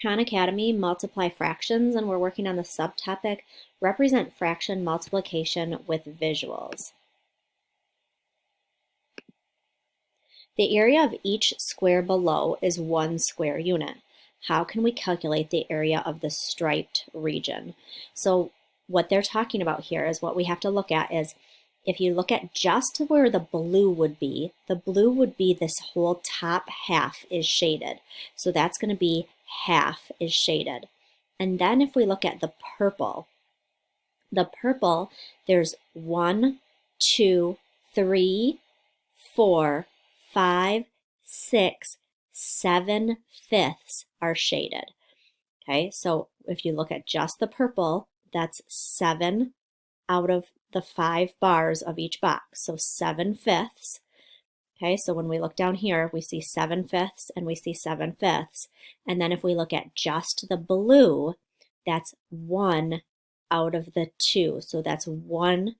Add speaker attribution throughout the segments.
Speaker 1: Khan Academy Multiply Fractions, and we're working on the subtopic Represent Fraction Multiplication with Visuals. The area of each square below is 1 square unit. How can we calculate the area of the striped region? So what they're talking about here is what we have to look at is if you look at just where the blue would be, this whole top half is shaded. So that's going to be half is shaded. And then if we look at the purple, there's 1, 2, 3, 4, 5, 6, 7 fifths are shaded. Okay, so if you look at just the purple, that's 7 out of the 5 bars of each box, so 7 fifths. Okay, so when we look down here, we see 7 fifths and we see 7 fifths. And then if we look at just the blue, that's 1 out of the 2. So that's 1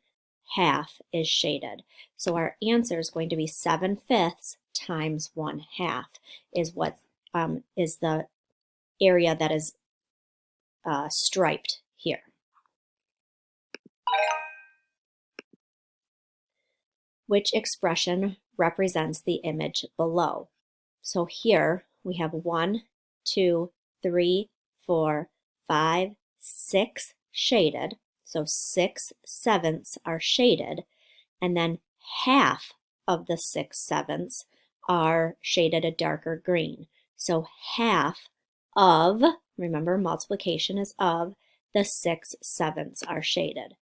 Speaker 1: half is shaded. So our answer is going to be 7 fifths times 1 half is what is the area that is striped here. Which expression represents the image below? So here we have 1, 2, 3, 4, 5, 6 shaded. So 6 sevenths are shaded. And then half of the 6 sevenths are shaded a darker green. So half of, remember multiplication is of, the 6 sevenths are shaded.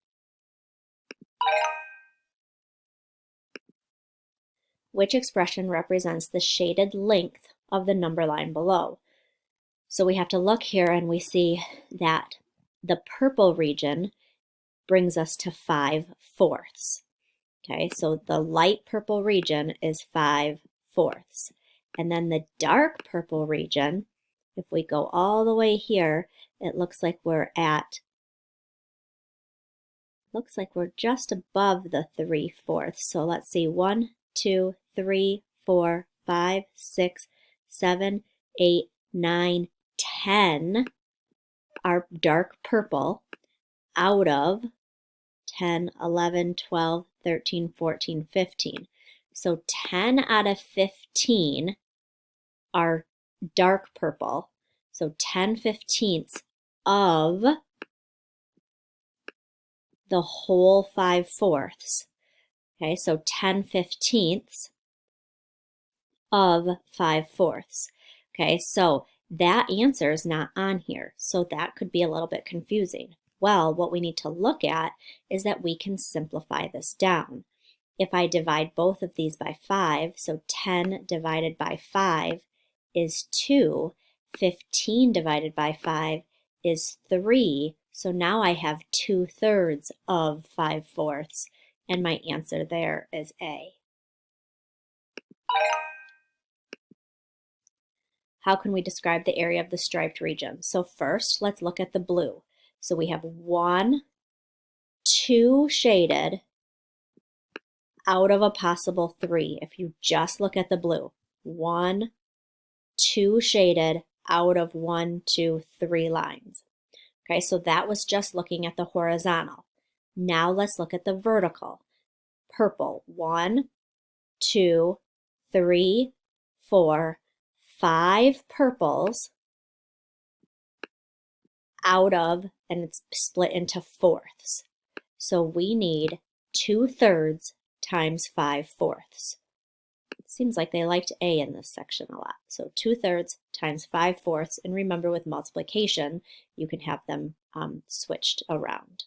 Speaker 1: Which expression represents the shaded length of the number line below? So we have to look here and we see that the purple region brings us to 5 fourths. Okay, so the light purple region is 5 fourths. And then the dark purple region, if we go all the way here, it looks like we're just above the 3 fourths. So let's see, 1, 2, 3, 4, 5, 6, 7, 8, 9, 10 are dark purple out of 10, 11, 12, 13, 14, 15. So 10 out of 15 are dark purple. So 10 fifteenths of the whole 5 fourths. Okay, so 10 fifteenths of 5 fourths. Okay, so that answer is not on here. So that could be a little bit confusing. Well, what we need to look at is that we can simplify this down. If I divide both of these by 5, so 10 divided by 5 is 2, 15 divided by 5 is 3, so now I have 2/3 of 5 fourths, and my answer there is A. How can we describe the area of the striped region? So first, let's look at the blue. So we have 1, 2 shaded out of a possible 3. If you just look at the blue, 1, 2 shaded out of 1, 2, 3 lines. Okay, so that was just looking at the horizontal. Now let's look at the vertical. Purple, 1, 2, 3, 4, 5 purples out of, and it's split into fourths. So we need 2/3 times 5 fourths. It seems like they liked A in this section a lot. So 2/3 times 5 fourths, and remember with multiplication, you can have them switched around.